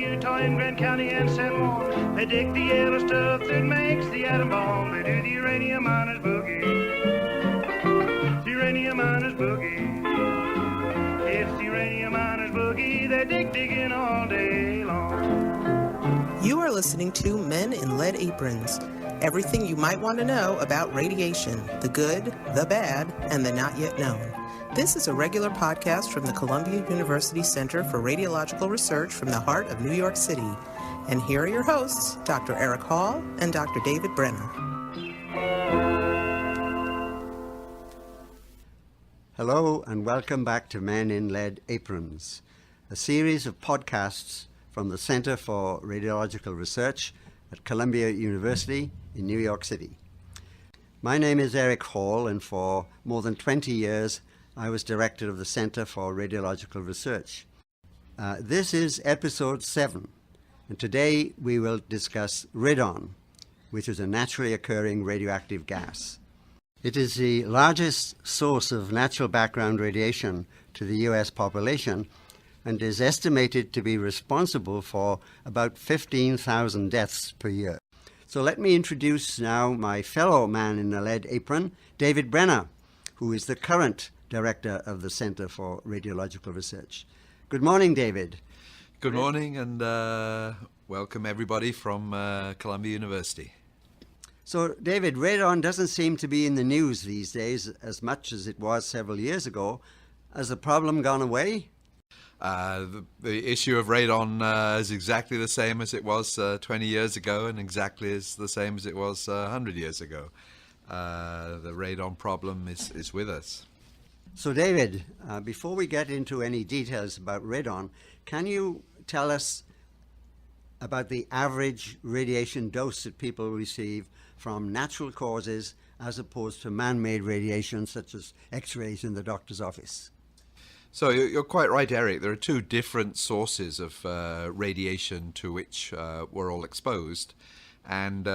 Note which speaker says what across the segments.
Speaker 1: Utah and Grant County and San Juan. They dig the yellow stuff that makes the atom bomb. They do the uranium miners boogie. The uranium miners boogie. It's the uranium miners boogie. They digging all day long.
Speaker 2: You are listening to Men in Lead Aprons. Everything you might want to know about radiation, the good, the bad, and the not yet known. This is a regular podcast from the Columbia University Center for Radiological Research from the heart of New York City. And here are your hosts, Dr. Eric Hall and Dr. David Brenner.
Speaker 3: Hello and welcome back to Men in Lead Aprons, a series of podcasts from the Center for Radiological Research at Columbia University in New York City. My name is Eric Hall, and for more than 20 years I was director of the Center for Radiological Research. This is episode 7, and today we will discuss radon, which is a naturally occurring radioactive gas. It is the largest source of natural background radiation to the US population and is estimated to be responsible for about 15,000 deaths per year. So let me introduce now my fellow man in the lead apron, David Brenner, who is the current director of the Center for Radiological Research. Good morning, David.
Speaker 4: Good morning, and welcome everybody from Columbia University.
Speaker 3: So, David, radon doesn't seem to be in the news these days as much as it was several years ago. Has the problem gone away?
Speaker 4: The issue of radon is exactly the same as it was 20 years ago, and exactly as the same as it was 100 years ago. The radon problem is with us.
Speaker 3: So, David, before we get into any details about radon, can you tell us about the average radiation dose that people receive from natural causes as opposed to man-made radiation such as X-rays in the doctor's office?
Speaker 4: So you're quite right, Eric. There are two different sources of radiation to which we're all exposed. And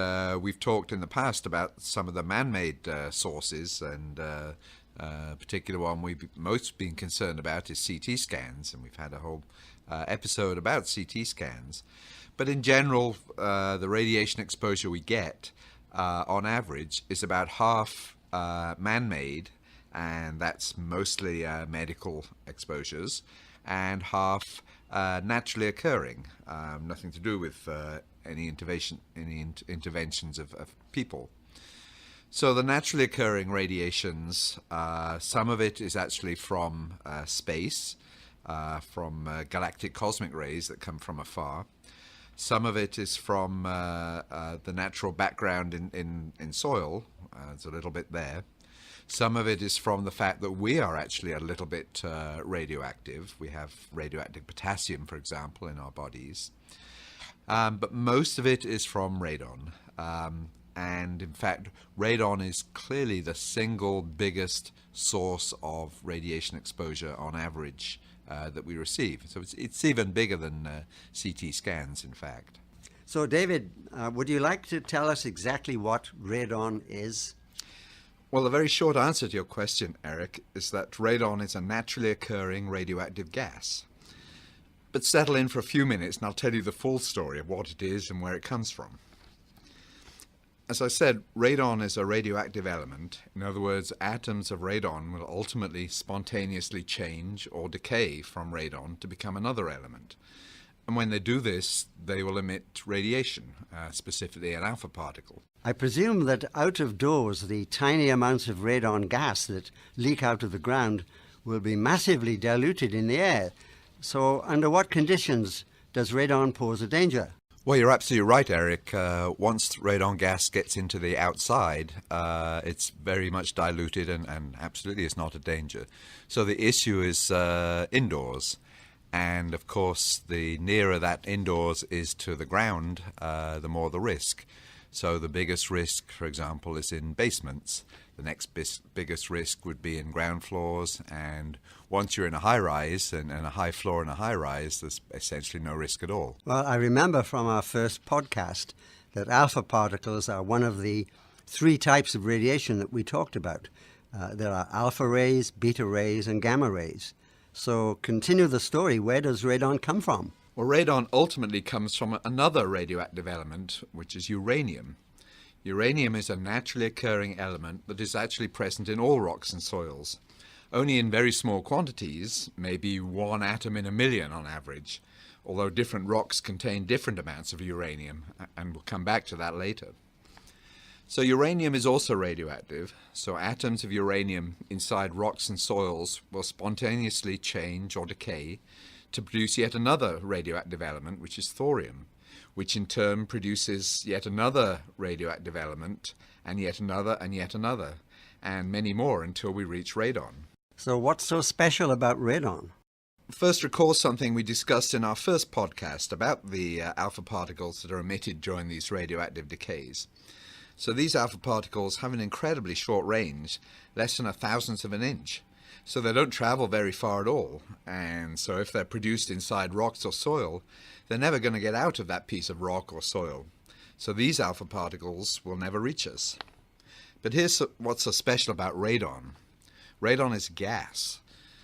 Speaker 4: we've talked in the past about some of the man-made sources, and a particular one we've most been concerned about is CT scans, and we've had a whole episode about CT scans. But in general, the radiation exposure we get on average is about half man-made, and that's mostly medical exposures, and half naturally occurring, nothing to do with any interventions of people. So the naturally occurring radiations, some of it is actually from space, from galactic cosmic rays that come from afar. Some of it is from the natural background in soil. There's a little bit there. Some of it is from the fact that we are actually a little bit radioactive. We have radioactive potassium, for example, in our bodies. But most of it is from radon. And in fact, radon is clearly the single biggest source of radiation exposure on average that we receive. So it's even bigger than CT scans, in fact.
Speaker 3: So, David, would you like to tell us exactly what radon is?
Speaker 4: Well, the very short answer to your question, Eric, is that radon is a naturally occurring radioactive gas. But settle in for a few minutes and I'll tell you the full story of what it is and where it comes from. As I said, radon is a radioactive element. In other words, atoms of radon will ultimately spontaneously change or decay from radon to become another element. And when they do this, they will emit radiation, specifically an alpha particle.
Speaker 3: I presume that out of doors, the tiny amounts of radon gas that leak out of the ground will be massively diluted in the air. So under what conditions does radon pose a danger?
Speaker 4: Well, you're absolutely right, Eric. Once radon gas gets into the outside, it's very much diluted and absolutely is not a danger. So the issue is indoors. And of course, the nearer that indoors is to the ground, the more the risk. So the biggest risk, for example, is in basements. The next biggest risk would be in ground floors. And once you're in a high-rise and a high floor in a high-rise, there's essentially no risk at all.
Speaker 3: Well, I remember from our first podcast that alpha particles are one of the 3 types of radiation that we talked about. There are alpha rays, beta rays, and gamma rays. So continue the story. Where does radon come from?
Speaker 4: Well, radon ultimately comes from another radioactive element, which is uranium. Uranium is a naturally occurring element that is actually present in all rocks and soils. Only in very small quantities, maybe 1 atom in a million on average, although different rocks contain different amounts of uranium, and we'll come back to that later. So uranium is also radioactive, so atoms of uranium inside rocks and soils will spontaneously change or decay to produce yet another radioactive element, which is thorium, which in turn produces yet another radioactive element, and yet another, and many more until we reach radon.
Speaker 3: So what's so special about radon?
Speaker 4: First, recall something we discussed in our first podcast about the alpha particles that are emitted during these radioactive decays. So these alpha particles have an incredibly short range, less than 1,000th of an inch. So they don't travel very far at all. And so if they're produced inside rocks or soil, they're never going to get out of that piece of rock or soil. So these alpha particles will never reach us. But here's what's so special about radon. Radon is gas.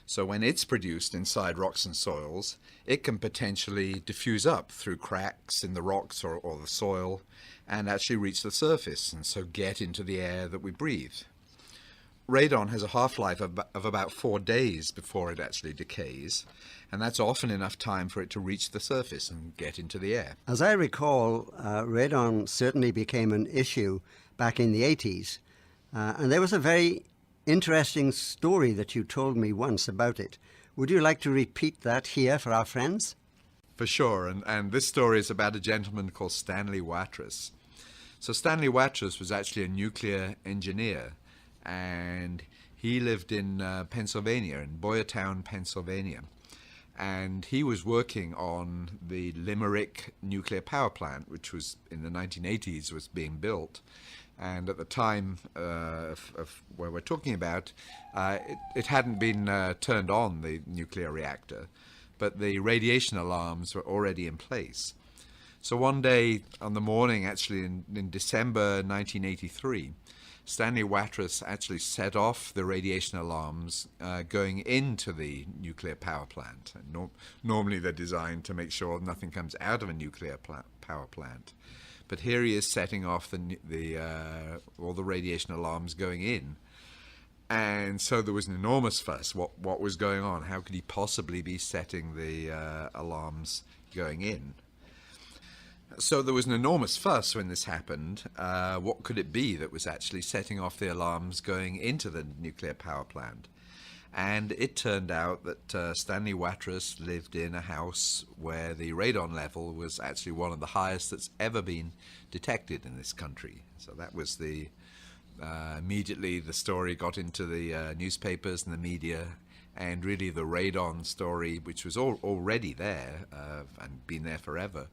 Speaker 4: So when it's produced inside rocks and soils, it can potentially diffuse up through cracks in the rocks or the soil and actually reach the surface and so get into the air that we breathe. Radon has a half-life of about 4 days before it actually decays, and that's often enough time for it to reach the surface and get into the air.
Speaker 3: As I recall, radon certainly became an issue back in the 80s, and there was a very interesting story that you told me once about it. Would you like to repeat that here for our friends?
Speaker 4: For sure, and this story is about a gentleman called Stanley Watrous. So Stanley Watrous was actually a nuclear engineer, and he lived in Pennsylvania, in Boyertown, Pennsylvania. And he was working on the Limerick nuclear power plant, which was in the 1980s was being built. And at the time of where we're talking about, it hadn't been turned on, the nuclear reactor, but the radiation alarms were already in place. So one day on the morning, actually in December 1983, Stanley Watrous actually set off the radiation alarms going into the nuclear power plant. Normally they're designed to make sure nothing comes out of a nuclear power plant. But here he is setting off all the radiation alarms going in. And so there was an enormous fuss. What was going on? How could he possibly be setting the alarms going in? So there was an enormous fuss when this happened. What could it be that was actually setting off the alarms going into the nuclear power plant? And it turned out that Stanley Watrous lived in a house where the radon level was actually one of the highest that's ever been detected in this country. So that was immediately the story got into the newspapers and the media, and really the radon story, which was already there and been there forever,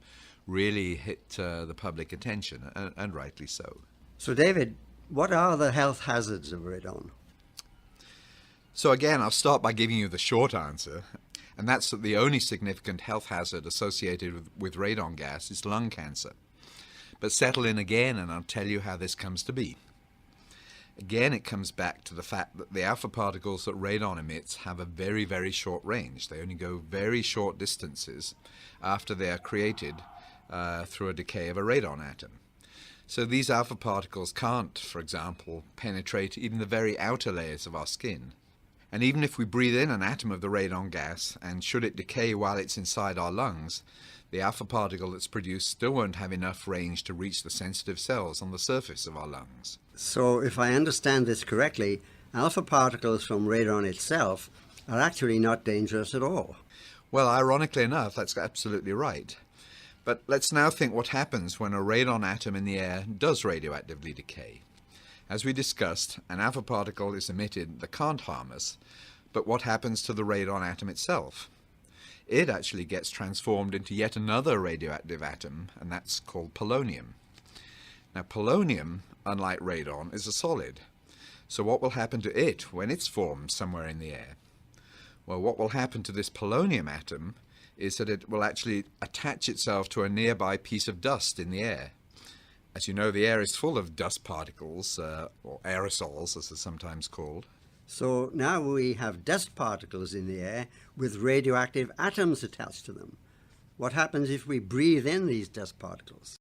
Speaker 4: really hit the public attention, and rightly so.
Speaker 3: So David, what are the health hazards of radon?
Speaker 4: So again, I'll start by giving you the short answer, and that's that the only significant health hazard associated with radon gas is lung cancer. But settle in again and I'll tell you how this comes to be. Again, it comes back to the fact that the alpha particles that radon emits have a very, very short range. They only go very short distances after they are created through a decay of a radon atom. So these alpha particles can't, for example, penetrate even the very outer layers of our skin. And even if we breathe in an atom of the radon gas, and should it decay while it's inside our lungs, the alpha particle that's produced still won't have enough range to reach the sensitive cells on the surface of our lungs.
Speaker 3: So if I understand this correctly, alpha particles from radon itself are actually not dangerous at all.
Speaker 4: Well, ironically enough, that's absolutely right. But let's now think what happens when a radon atom in the air does radioactively decay. As we discussed, an alpha particle is emitted that can't harm us, but what happens to the radon atom itself? It actually gets transformed into yet another radioactive atom, and that's called polonium. Now, polonium, unlike radon, is a solid. So what will happen to it when it's formed somewhere in the air? Well, what will happen to this polonium atom is that it will actually attach itself to a nearby piece of dust in the air. As you know, the air is full of dust particles, or aerosols as they're sometimes called.
Speaker 3: So now we have dust particles in the air with radioactive atoms attached to them. What happens if we breathe in these dust particles?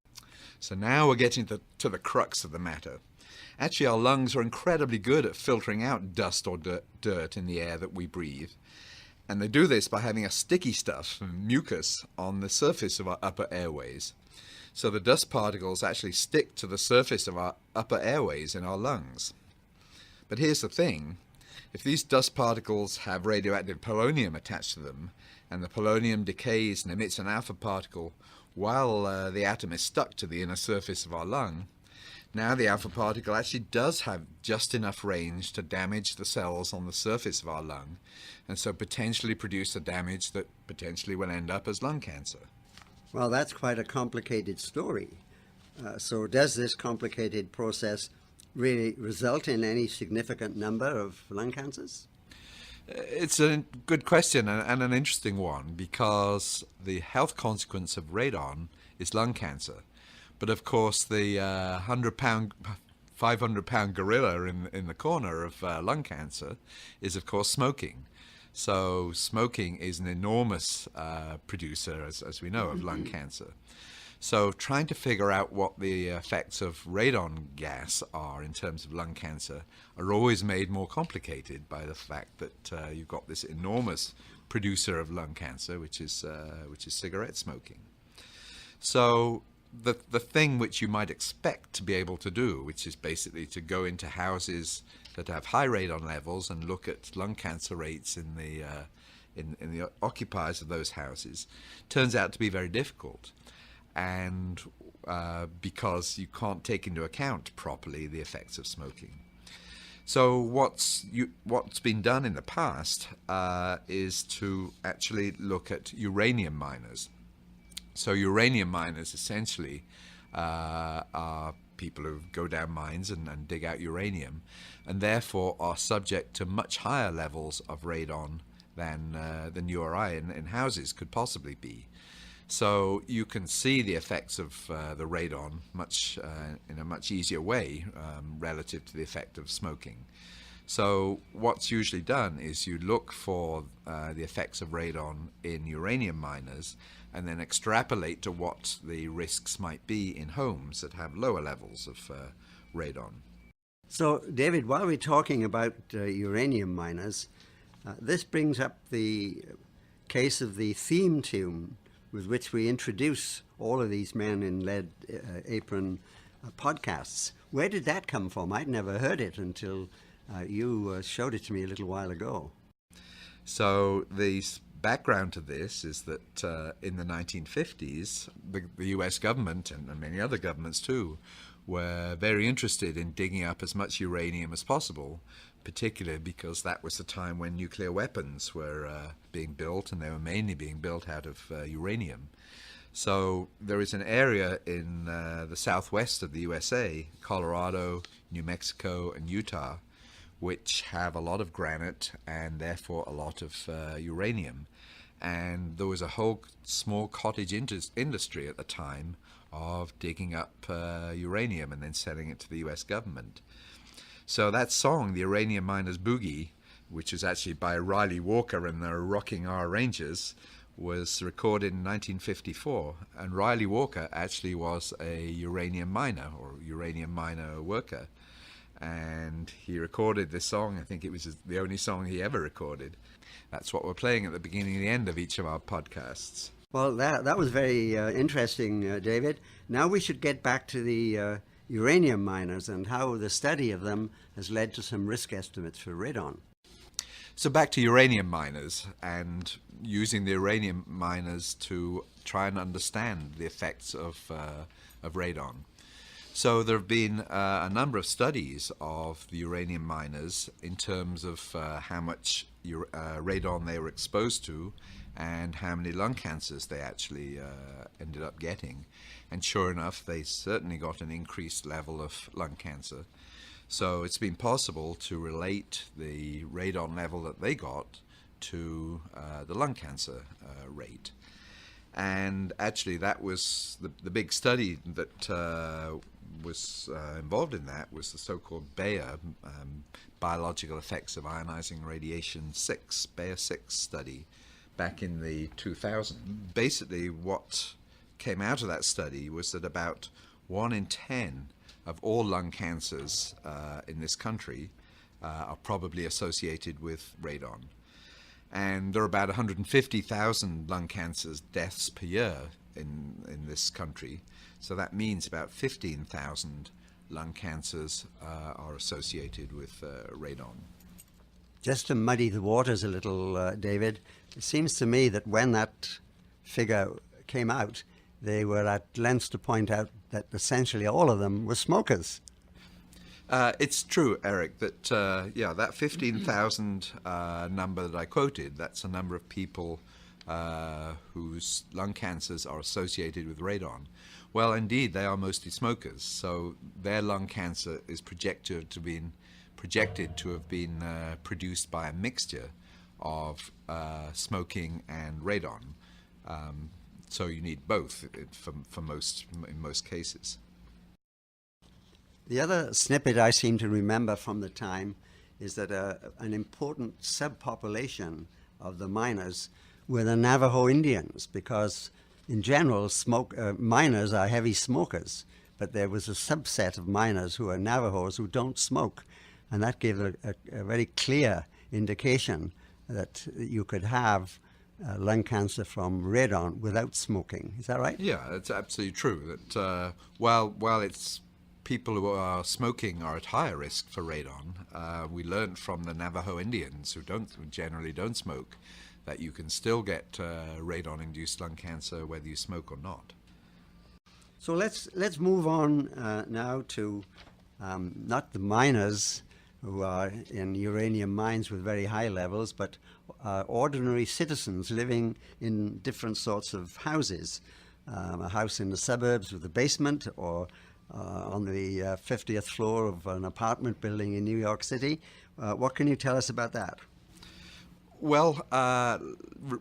Speaker 4: So now we're getting to the crux of the matter. Actually, our lungs are incredibly good at filtering out dust or dirt in the air that we breathe. And they do this by having a sticky stuff, mucus, on the surface of our upper airways. So the dust particles actually stick to the surface of our upper airways in our lungs. But here's the thing. If these dust particles have radioactive polonium attached to them, and the polonium decays and emits an alpha particle while the atom is stuck to the inner surface of our lung, now the alpha particle actually does have just enough range to damage the cells on the surface of our lung, and so potentially produce a damage that potentially will end up as lung cancer.
Speaker 3: Well, that's quite a complicated story. So does this complicated process really result in any significant number of lung cancers?
Speaker 4: It's a good question and an interesting one, because the health consequence of radon is lung cancer. But of course, the 100-pound, 500-pound gorilla in the corner of lung cancer is, of course, smoking. So smoking is an enormous producer, as we know, of lung cancer. So trying to figure out what the effects of radon gas are in terms of lung cancer are always made more complicated by the fact that you've got this enormous producer of lung cancer, which is cigarette smoking. So the thing which you might expect to be able to do, which is basically to go into houses that have high radon levels and look at lung cancer rates in the occupiers of those houses, turns out to be very difficult. And because you can't take into account properly the effects of smoking. So what's been done in the past is to actually look at uranium miners. So uranium miners essentially are people who go down mines and dig out uranium, and therefore are subject to much higher levels of radon than you or I in houses could possibly be. So you can see the effects of the radon in a much easier way relative to the effect of smoking. So what's usually done is you look for the effects of radon in uranium miners and then extrapolate to what the risks might be in homes that have lower levels of radon.
Speaker 3: So, David, while we're talking about uranium miners, this brings up the case of the theme tune with which we introduce all of these Men in Lead Apron podcasts. Where did that come from? I'd never heard it until you showed it to me a little while ago.
Speaker 4: So the background to this is that in the 1950s, the US government and many other governments too were very interested in digging up as much uranium as possible, particularly because that was the time when nuclear weapons were being built, and they were mainly being built out of uranium. So there is an area in the southwest of the USA, Colorado, New Mexico, and Utah, which have a lot of granite and therefore a lot of uranium. And there was a whole small cottage industry at the time of digging up uranium and then selling it to the US government. So that song, the Uranium Miners Boogie, which was actually by Riley Walker and the Rocking R Rangers, was recorded in 1954. And Riley Walker actually was a uranium miner or uranium miner worker. And he recorded this song. I think it was the only song he ever recorded. That's what we're playing at the beginning and the end of each of our podcasts.
Speaker 3: Well, that was very interesting, David. Now we should get back to the uranium miners and how the study of them has led to some risk estimates for radon.
Speaker 4: So back to uranium miners and using the uranium miners to try and understand the effects of radon. So there have been a number of studies of the uranium miners in terms of how much radon they were exposed to and how many lung cancers they actually ended up getting. And sure enough, they certainly got an increased level of lung cancer. So it's been possible to relate the radon level that they got to the lung cancer rate. And actually that was the big study that was involved in that was the so-called Bayer, Biological Effects of Ionizing Radiation 6, Bayer 6 study, back in the 2000s. Basically, what came out of that study was that about 1 in 10 of all lung cancers in this country are probably associated with radon. And there are about 150,000 lung cancers deaths per year in this country. So that means about 15,000 lung cancers are associated with radon.
Speaker 3: Just to muddy the waters a little, David, it seems to me that when that figure came out, they were at lengths to point out that essentially all of them were smokers.
Speaker 4: It's true, Eric, that that 15,000 number that I quoted, that's a number of people whose lung cancers are associated with radon. Well, indeed, they are mostly smokers, so their lung cancer is projected to have been produced by a mixture of smoking and radon. So you need both in most cases.
Speaker 3: The other snippet I seem to remember from the time is that an important subpopulation of the miners were the Navajo Indians, because in general miners are heavy smokers, but there was a subset of miners who are Navajos who don't smoke, and that gave a very clear indication that you could have lung cancer from radon without smoking. Is that right?
Speaker 4: Yeah, it's absolutely true. That while it's people who are smoking are at higher risk for radon, we learned from the Navajo Indians who generally don't smoke that you can still get radon-induced lung cancer whether you smoke or not.
Speaker 3: So let's move on now to not the miners who are in uranium mines with very high levels, but ordinary citizens living in different sorts of houses. A house in the suburbs with a basement, or on the 50th floor of an apartment building in New York City. What can you tell us about that?
Speaker 4: Well,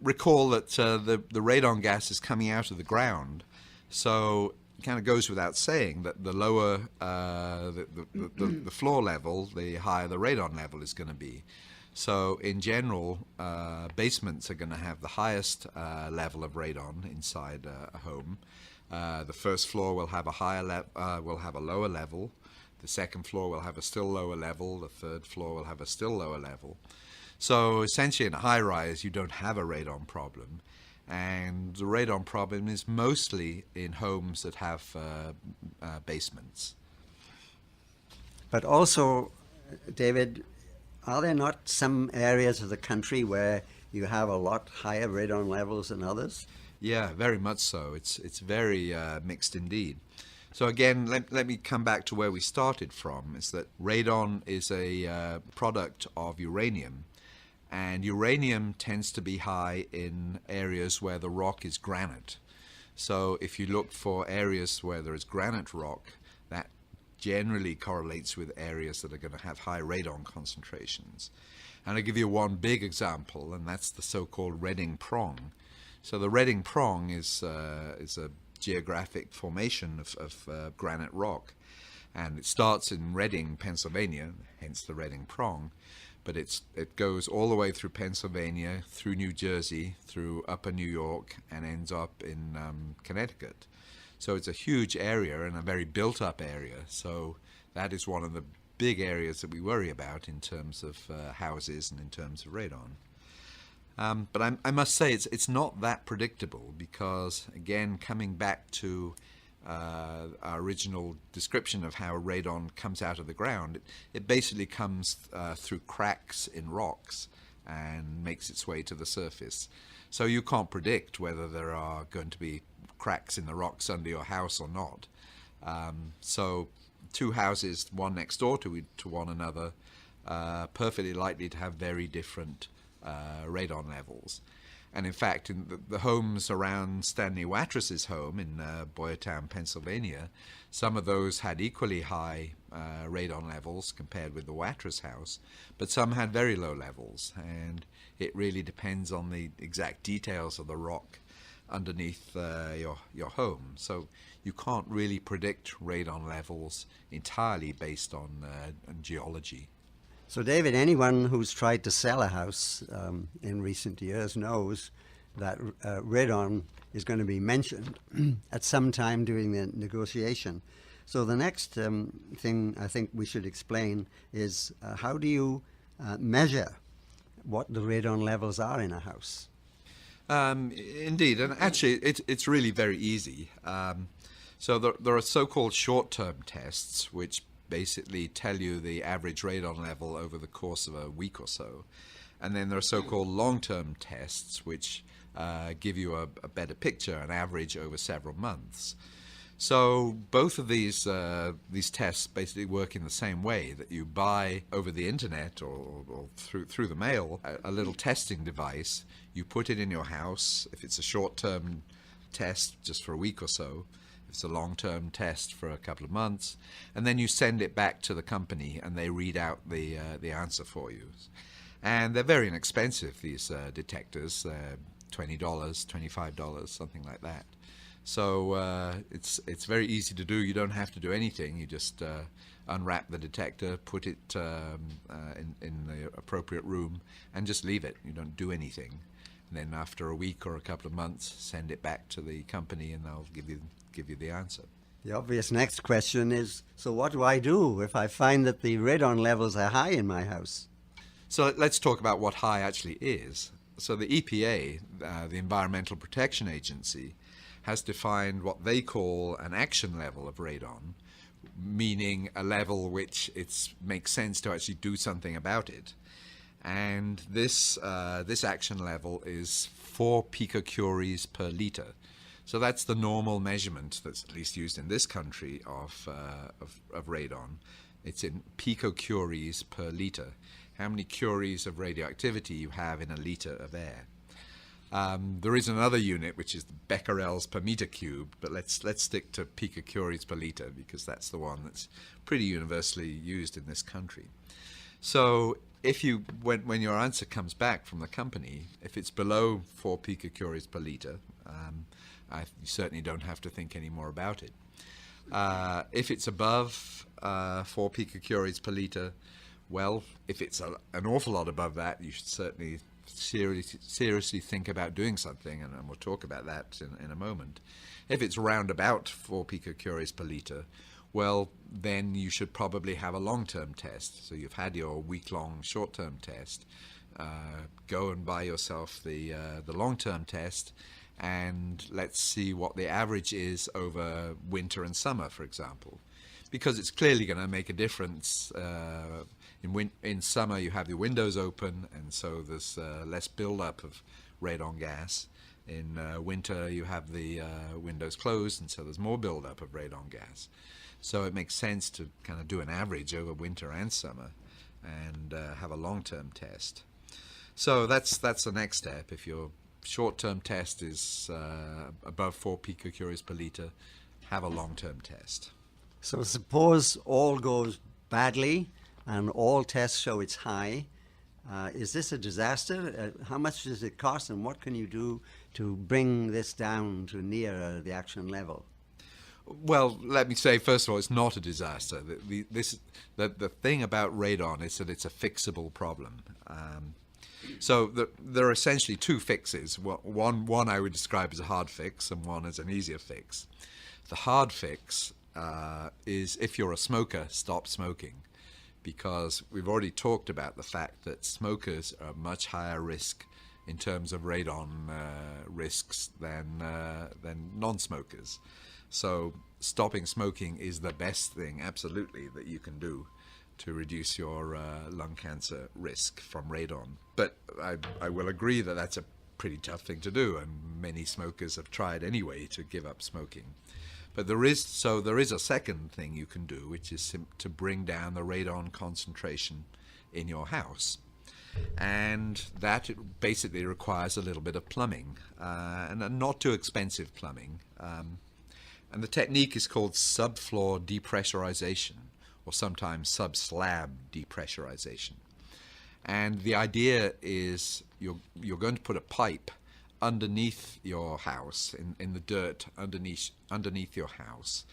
Speaker 4: recall that the radon gas is coming out of the ground, so it kind of goes without saying that the lower the floor level, the higher the radon level is going to be. So in general, basements are going to have the highest level of radon inside a home. The first floor will have a lower level. The second floor will have a still lower level. The third floor will have a still lower level. So essentially in a high-rise, you don't have a radon problem. And the radon problem is mostly in homes that have basements.
Speaker 3: But also, David, are there not some areas of the country where you have a lot higher radon levels than others?
Speaker 4: Yeah, very much so. It's very mixed indeed. So again, let me come back to where we started from, is that radon is a product of uranium. And uranium tends to be high in areas where the rock is granite. So if you look for areas where there is granite rock, that generally correlates with areas that are going to have high radon concentrations. And I'll give you one big example, and that's the so-called Redding Prong. So the Redding Prong is a geographic formation of granite rock, and it starts in Redding, Pennsylvania, hence the Redding Prong. But it goes all the way through Pennsylvania, through New Jersey, through upper New York, and ends up in Connecticut. So it's a huge area and a very built-up area. So that is one of the big areas that we worry about in terms of houses and in terms of radon. But I must say it's not that predictable, because, again, coming back to our original description of how radon comes out of the ground, it basically comes through cracks in rocks and makes its way to the surface. So you can't predict whether there are going to be cracks in the rocks under your house or not. So two houses, one next door to one another, perfectly likely to have very different radon levels. And in fact, in the homes around Stanley Watrous' home in Boyertown, Pennsylvania, some of those had equally high radon levels compared with the Watrous house, but some had very low levels. And it really depends on the exact details of the rock underneath your home. So you can't really predict radon levels entirely based on geology.
Speaker 3: So David, anyone who's tried to sell a house in recent years knows that radon is going to be mentioned at some time during the negotiation. So the next thing I think we should explain is how do you measure what the radon levels are in a house?
Speaker 4: Indeed, and actually it's really very easy. So there are so-called short-term tests which basically tell you the average radon level over the course of a week or so. And then there are so-called long-term tests which give you a better picture, an average over several months. So both of these tests basically work in the same way, that you buy over the internet or through the mail a little testing device. You put it in your house. If it's a short-term test just for a week or so, if it's a long-term test for a couple of months, and then you send it back to the company and they read out the answer for you. And they're very inexpensive, these detectors. $20, $25, something like that. So it's very easy to do. You don't have to do anything. You just unwrap the detector, put it in the appropriate room, and just leave it. You don't do anything. And then after a week or a couple of months, send it back to the company, and they'll give you the answer.
Speaker 3: The obvious next question is, so what do I do if I find that the radon levels are high in my house?
Speaker 4: So let's talk about what high actually is. So the EPA, the Environmental Protection Agency, has defined what they call an action level of radon, meaning a level which it makes sense to actually do something about it. And this action level is 4 picocuries per liter. So that's the normal measurement that's at least used in this country of radon. It's in picocuries per liter. How many curies of radioactivity you have in a liter of air. There is another unit which is the becquerels per meter cubed, but let's stick to picocuries per liter because that's the one that's pretty universally used in this country. So if when your answer comes back from the company, if it's below 4 picocuries per liter, you certainly don't have to think any more about it. If it's above 4 picocuries per liter, well, if it's an awful lot above that, you should certainly seriously think about doing something, and we'll talk about that in a moment. If it's round about 4 picocuries per liter, well, then you should probably have a long-term test. So you've had your week-long short-term test. Go and buy yourself the long-term test, and let's see what the average is over winter and summer, for example, because it's clearly going to make a difference. In summer you have the windows open, and so there's less build-up of radon gas. In winter you have the windows closed, and so there's more build-up of radon gas. So it makes sense to kind of do an average over winter and summer and have a long-term test. So that's the next step. If your short-term test is above 4 picocuries per liter, have a long-term test.
Speaker 3: So suppose all goes badly and all tests show it's high. Is this a disaster? How much does it cost, and what can you do to bring this down to near the action level?
Speaker 4: Well, let me say, first of all, it's not a disaster. The thing about radon is that it's a fixable problem. So there are essentially 2 fixes. One I would describe as a hard fix, and one as an easier fix. The hard fix is if you're a smoker, stop smoking, because we've already talked about the fact that smokers are much higher risk in terms of radon risks than non-smokers. So stopping smoking is the best thing, absolutely, that you can do to reduce your lung cancer risk from radon. But I will agree that that's a pretty tough thing to do, and many smokers have tried anyway to give up smoking. But there is a second thing you can do, which is to bring down the radon concentration in your house. And that basically requires a little bit of plumbing, and not too expensive plumbing. And the technique is called subfloor depressurization, or sometimes sub-slab depressurization. And the idea is you're going to put a pipe underneath your house, in the dirt underneath your house,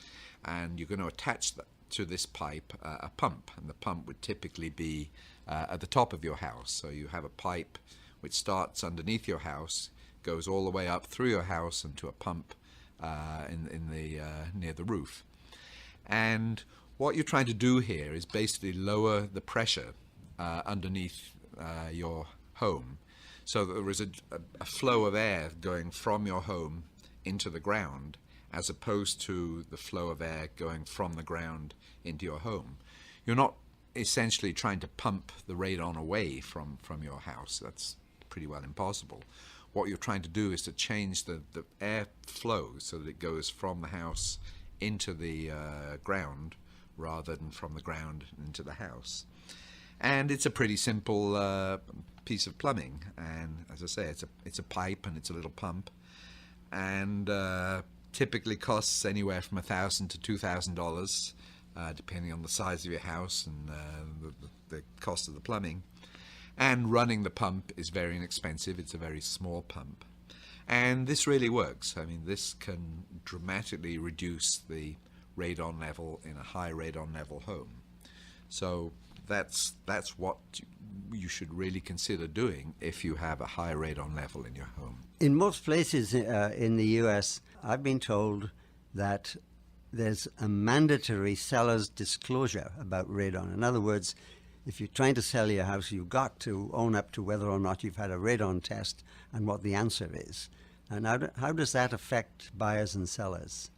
Speaker 4: and you're going to attach to this pipe a pump, and the pump would typically be at the top of your house. So you have a pipe which starts underneath your house, goes all the way up through your house and to a pump near the roof. And what you're trying to do here is basically lower the pressure underneath your home, so that there is a flow of air going from your home into the ground, as opposed to the flow of air going from the ground into your home. You're not essentially trying to pump the radon away from your house. That's pretty well impossible. What you're trying to do is to change the air flow so that it goes from the house into the ground rather than from the ground into the house. And it's a pretty simple piece of plumbing, and as I say, it's a pipe and it's a little pump, and typically costs anywhere from $1,000 to $2,000, depending on the size of your house and the cost of the plumbing. And running the pump is very inexpensive. It's a very small pump, and this really works. I mean, this can dramatically reduce the radon level in a high radon level home. So that's what you should really consider doing if you have a high radon level in your home.
Speaker 3: In most places in the US, I've been told that there's a mandatory seller's disclosure about radon. In other words, if you're trying to sell your house, you've got to own up to whether or not you've had a radon test and what the answer is. And how does that affect buyers and sellers?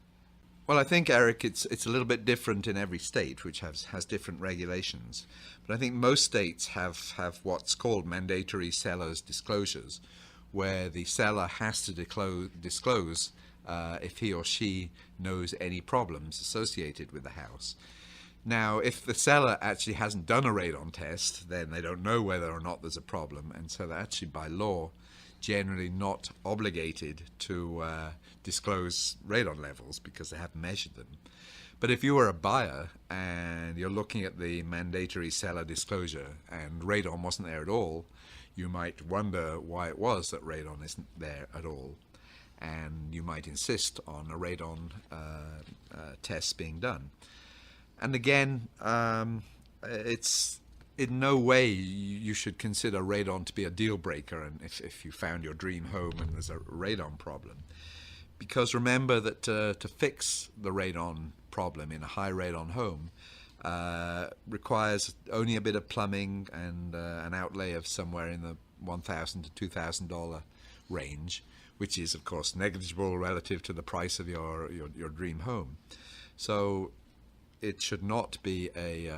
Speaker 4: Well, I think, Eric, it's a little bit different in every state, which has different regulations. But I think most states have what's called mandatory seller's disclosures, where the seller has to disclose if he or she knows any problems associated with the house. Now, if the seller actually hasn't done a radon test, then they don't know whether or not there's a problem, and so they're actually by law generally not obligated to disclose radon levels because they haven't measured them. But if you were a buyer and you're looking at the mandatory seller disclosure and radon wasn't there at all, you might wonder why it was that radon isn't there at all, and you might insist on a radon test being done. And again, it's in no way you should consider radon to be a deal breaker, and if you found your dream home and there's a radon problem. Because remember that to fix the radon problem in a high radon home requires only a bit of plumbing and an outlay of somewhere in the $1,000 to $2,000 range, which is of course negligible relative to the price of your dream home. So it should not be a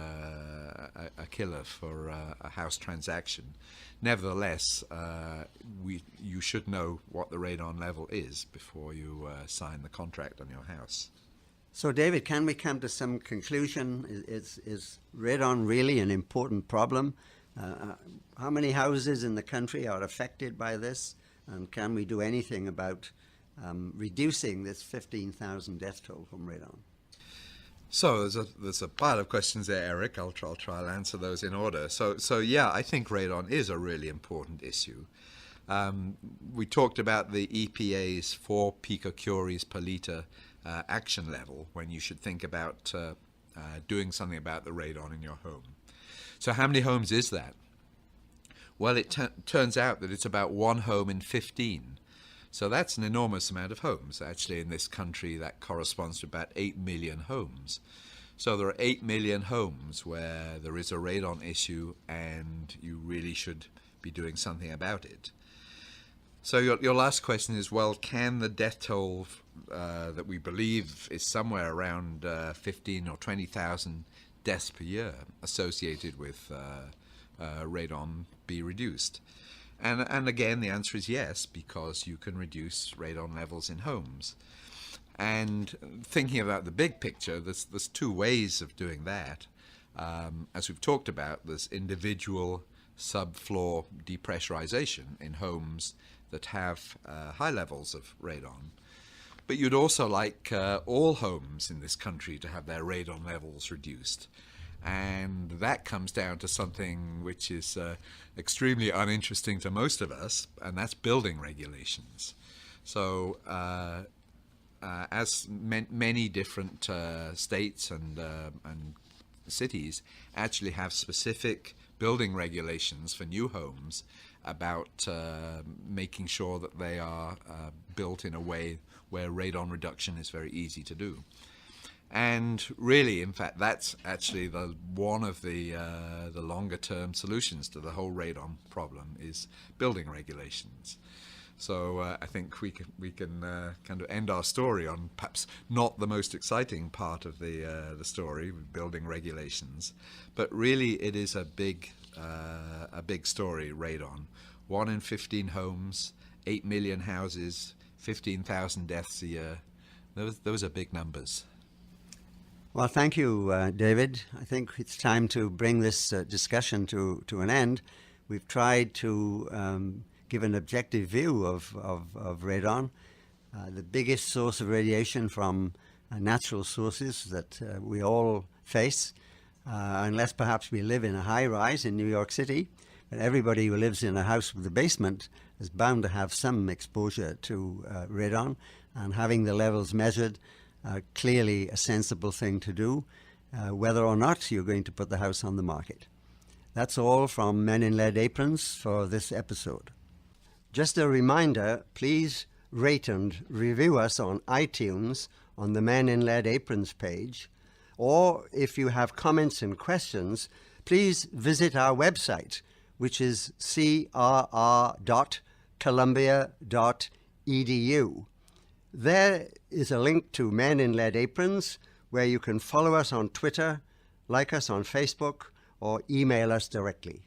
Speaker 4: killer for a house transaction. Nevertheless, you should know what the radon level is before you sign the contract on your house.
Speaker 3: So, David, can we come to some conclusion? Is radon really an important problem? How many houses in the country are affected by this? And can we do anything about reducing this 15,000 death toll from radon?
Speaker 4: So there's a pile of questions there, Eric. I'll try and answer those in order. So yeah, I think radon is a really important issue. We talked about the EPA's 4 picocuries per liter action level when you should think about doing something about the radon in your home. So how many homes is that? Well, it turns out that it's about 1 home in 15. So that's an enormous amount of homes. Actually, in this country, that corresponds to about 8 million homes. So there are 8 million homes where there is a radon issue and you really should be doing something about it. So your last question is, well, can the death toll that we believe is somewhere around 15 or 20,000 deaths per year associated with radon be reduced? And again, the answer is yes, because you can reduce radon levels in homes. And thinking about the big picture, there's 2 ways of doing that. As we've talked about, there's individual subfloor depressurization in homes that have high levels of radon. But you'd also like all homes in this country to have their radon levels reduced. And that comes down to something which is extremely uninteresting to most of us, and that's building regulations. So as many different states and cities actually have specific building regulations for new homes about making sure that they are built in a way where radon reduction is very easy to do. And really, in fact, that's actually one of the longer-term solutions to the whole radon problem is building regulations. So I think we can kind of end our story on perhaps not the most exciting part of the story, building regulations, but really it is a big story. Radon, 1 in 15 homes, 8 million houses, 15,000 deaths a year. Those are big numbers.
Speaker 3: Well, thank you, David. I think it's time to bring this discussion to an end. We've tried to give an objective view of radon, the biggest source of radiation from natural sources that we all face, unless perhaps we live in a high-rise in New York City. But everybody who lives in a house with a basement is bound to have some exposure to radon, and having the levels measured clearly a sensible thing to do, whether or not you're going to put the house on the market. That's all from Men in Lead Aprons for this episode. Just a reminder, please rate and review us on iTunes on the Men in Lead Aprons page, or if you have comments and questions, please visit our website, which is crr.columbia.edu. There is a link to Men in Lead Aprons, where you can follow us on Twitter, like us on Facebook, or email us directly.